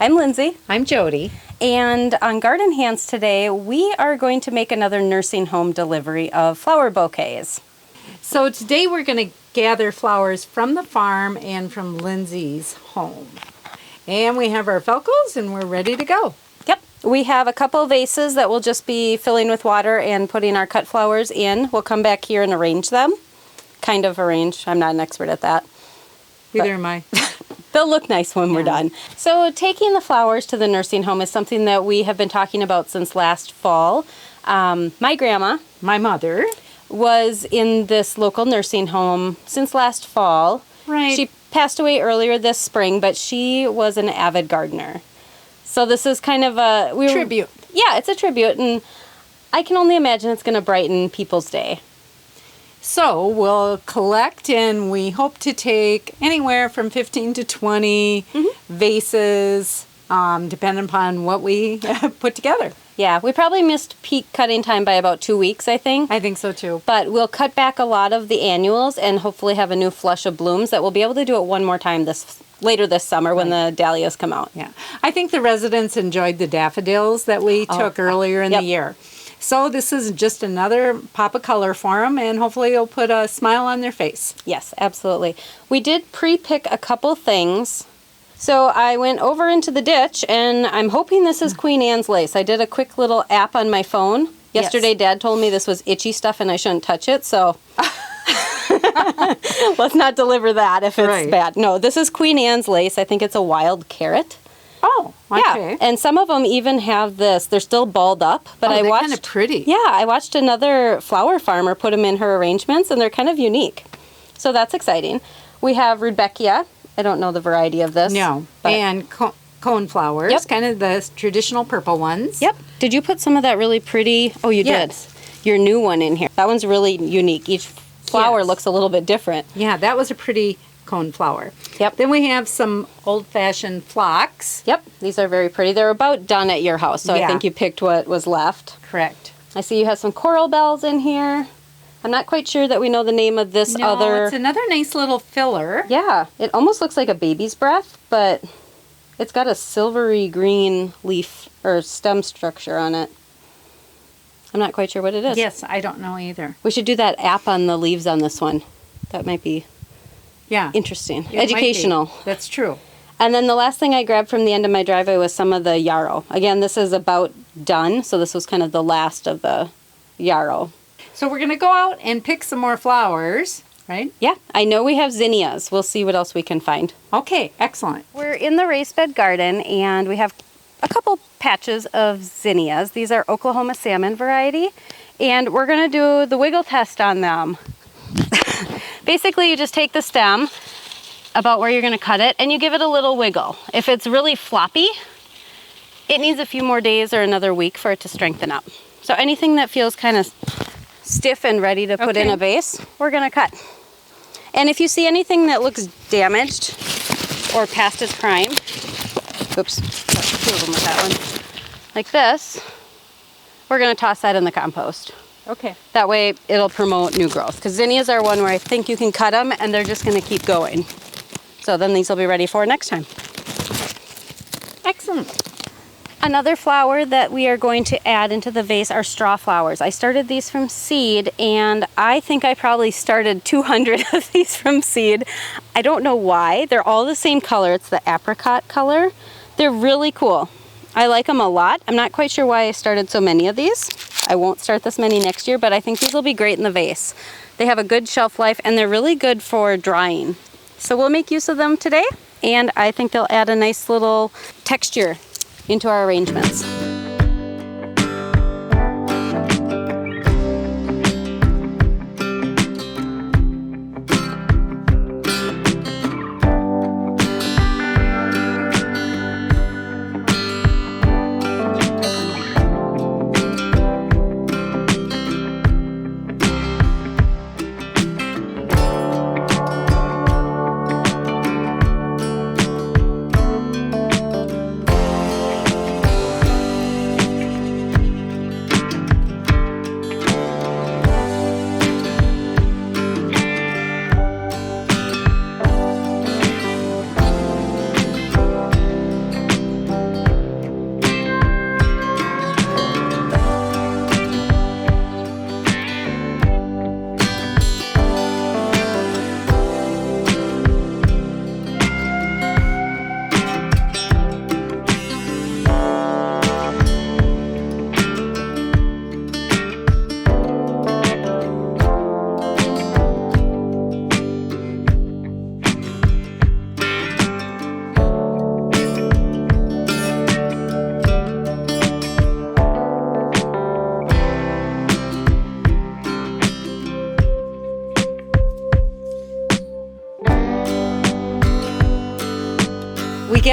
I'm Lindsay. I'm Jody. And on Garden Hands today, we are going to make another nursing home delivery of flower bouquets. So today we're going to gather flowers from the farm and from Lindsay's home. And we have our Velcros and we're ready to go. Yep. We have a couple vases that we'll just be filling with water and putting our cut flowers in. We'll come back here and arrange them. Kind of arrange. I'm not an expert at that. Neither am I. They'll look nice when we're done. So taking the flowers to the nursing home is something that we have been talking about since last fall. My grandma, My mother. was in this local nursing home since last fall. Right. She passed away earlier this spring, but she was an avid gardener. So this is kind of a... Tribute. Yeah, it's a tribute, and I can only imagine it's going to brighten people's day. So we'll collect and we hope to take anywhere from 15 to 20 vases, depending upon what we put together. Yeah, we probably missed peak cutting time by about 2 weeks, I think. I think so too. But we'll cut back a lot of the annuals and hopefully have a new flush of blooms that we'll be able to do it one more time later this summer when the dahlias come out. Yeah. I think the residents enjoyed the daffodils that we took earlier in the year. So this is just another pop of color for them, and hopefully it'll put a smile on their face. Yes, absolutely. We did pre-pick a couple things. So I went over into the ditch, and I'm hoping this is Queen Anne's lace. I did a quick little app on my phone. Yesterday, Dad told me this was itchy stuff and I shouldn't touch it, so let's not deliver that if it's bad. No, this is Queen Anne's lace. I think it's a wild carrot. Oh, okay. Yeah, and some of them even have this. They're still balled up, but I watched. Kind of pretty. Yeah, I watched another flower farmer put them in her arrangements, and they're kind of unique. So that's exciting. We have Rudbeckia. I don't know the variety of this. No, and cone flowers. Yep. Kind of the traditional purple ones. Yep. Did you put some of that really pretty? Oh, you did. Your new one in here. That one's really unique. Each flower looks a little bit different. Yeah, that was a pretty cone flower. Yep. Then we have some old-fashioned phlox. Yep. These are very pretty. They're about done at your house, so I think you picked what was left. Correct. I see you have some coral bells in here. I'm not quite sure that we know the name of this other... it's another nice little filler. Yeah. It almost looks like a baby's breath, but it's got a silvery green leaf or stem structure on it. I'm not quite sure what it is. Yes, I don't know either. We should do that app on the leaves on this one. That might be interesting. Educational. That's true. And then the last thing I grabbed from the end of my driveway was some of the yarrow. Again, this is about done, so this was kind of the last of the yarrow. So we're going to go out and pick some more flowers, right? Yeah, I know we have zinnias. We'll see what else we can find. Okay, excellent. We're in the raised bed garden, and we have a couple patches of zinnias. These are Oklahoma salmon variety, and we're going to do the wiggle test on them. Basically, you just take the stem about where you're going to cut it, and you give it a little wiggle. If it's really floppy, it needs a few more days or another week for it to strengthen up. So anything that feels kind of stiff and ready to put in a vase, we're going to cut. And if you see anything that looks damaged or past its prime, oops, got two of them with that one, like this, we're going to toss that in the compost. Okay. That way it'll promote new growth. Because zinnias are one where I think you can cut them and they're just going to keep going. So then these will be ready for next time. Excellent. Another flower that we are going to add into the vase are straw flowers. I started these from seed, and I think I probably started 200 of these from seed. I don't know why. They're all the same color. It's the apricot color. They're really cool. I like them a lot. I'm not quite sure why I started so many of these. I won't start this many next year, but I think these will be great in the vase. They have a good shelf life, and they're really good for drying. So we'll make use of them today, and I think they'll add a nice little texture into our arrangements.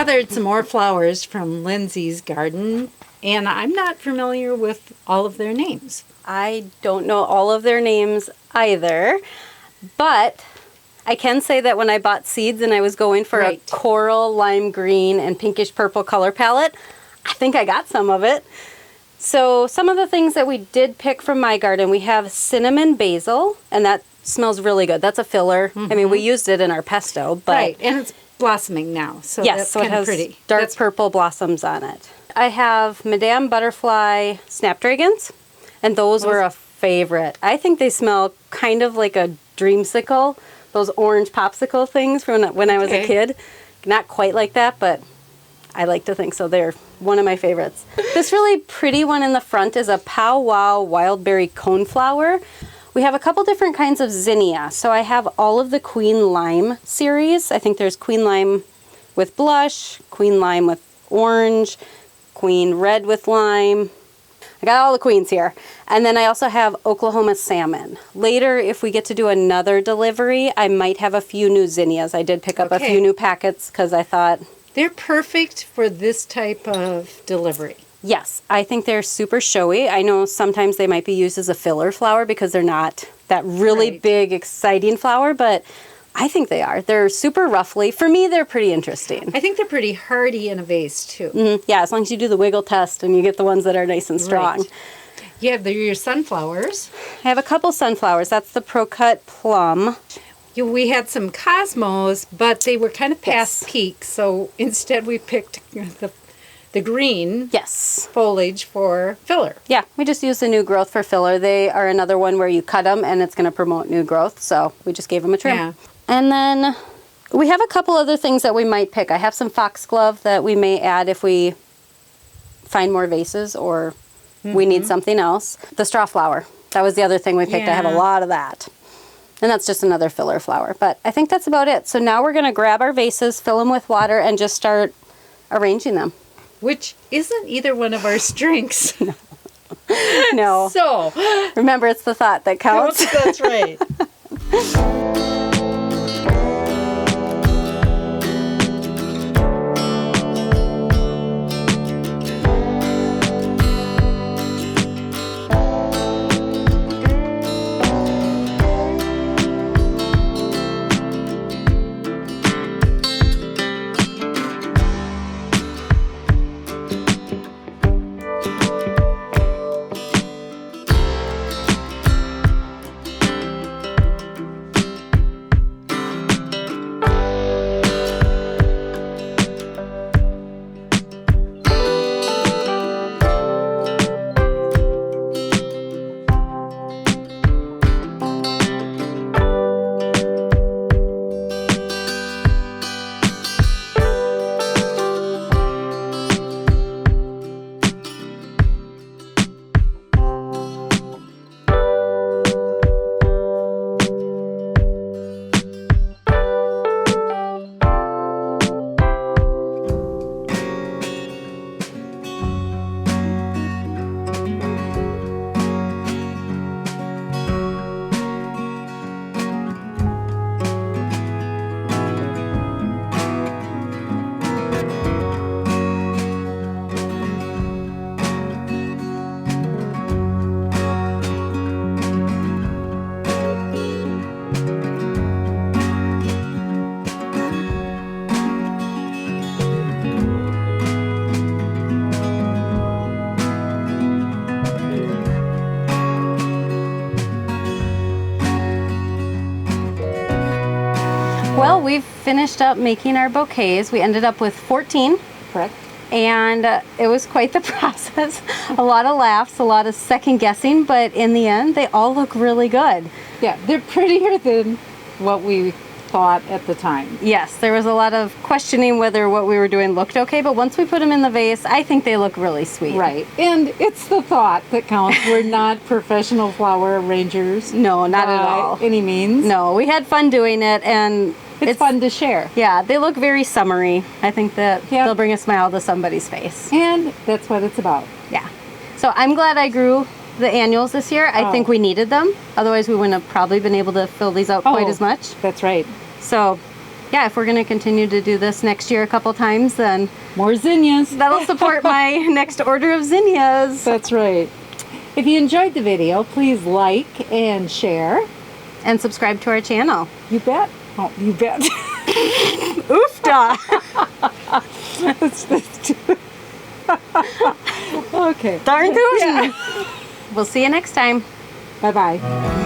gathered some more flowers from Lindsay's garden, and I'm not familiar with all of their names. I don't know all of their names either, but I can say that when I bought seeds and I was going for Right. a coral, lime green, and pinkish purple color palette, I think I got some of it. So some of the things that we did pick from my garden, we have cinnamon basil, and that smells really good. That's a filler. I mean, we used it in our pesto, but Right, and it's blossoming now, so yes, that's so it kind of has pretty. dark purple blossoms on it. I have Madame Butterfly snapdragons, and those were a favorite. I think they smell kind of like a dreamsicle, those orange popsicle things from when I was a Okay. kid. Not quite like that, but I like to think so. They're one of my favorites. This really pretty one in the front is a Pow Wow Wildberry Coneflower. We have a couple different kinds of zinnia. So I have all of the Queen Lime series. I think there's Queen Lime with blush, Queen Lime with orange, Queen Red with lime. I got all the queens here. And then I also have Oklahoma Salmon. Later, if we get to do another delivery, I might have a few new zinnias. I did pick up a Okay. few new packets because I thought, They're perfect for this type of delivery. yes, I think they're super showy. I know sometimes they might be used as a filler flower because they're not that really Right. big, exciting flower, but I think they are. They're super ruffly. For me, they're pretty interesting. I think they're pretty hardy in a vase, too. Yeah, as long as you do the wiggle test and you get the ones that are nice and strong. Right. You have your sunflowers. I have a couple sunflowers. That's the Pro-Cut Plum. We had some cosmos, but they were kind of past Yes. peak, so instead we picked the green Yes. foliage for filler. Yeah, we just use the new growth for filler. They are another one where you cut them and it's going to promote new growth, so we just gave them a trim. Yeah. And then we have a couple other things that we might pick. I have some foxglove that we may add if we find more vases or we need something else. The straw flower. That was the other thing we picked. I have a Yeah. lot of that. And that's just another filler flower. But I think that's about it. So now we're going to grab our vases, fill them with water, and just start arranging them. Which isn't either one of our strengths. No. So, Remember, it's the thought that counts. that's right. Well, we've finished up making our bouquets. We ended up with 14. Correct. And it was quite the process. A lot of laughs, a lot of second guessing, but in the end, they all look really good. Yeah, they're prettier than what we thought at the time. Yes, there was a lot of questioning whether what we were doing looked okay, but once we put them in the vase, I think they look really sweet. Right. And it's the thought that counts. We're not professional flower arrangers. No, not at by all. any means. No, we had fun doing it, and It's fun to share. yeah, they look very summery. I think that Yeah. they'll bring a smile to somebody's face. And that's what it's about. Yeah. So I'm glad I grew the annuals this year. I think we needed them. Otherwise, we wouldn't have probably been able to fill these out quite as much. That's right. So yeah, if we're going to continue to do this next year a couple times, then More zinnias. that'll support my next order of zinnias. That's right. If you enjoyed the video, please like and share. And subscribe to our channel. You bet. Oh, you bet. Oofda! Okay. Darn tootin'. Yeah. We'll see you next time. Bye-bye.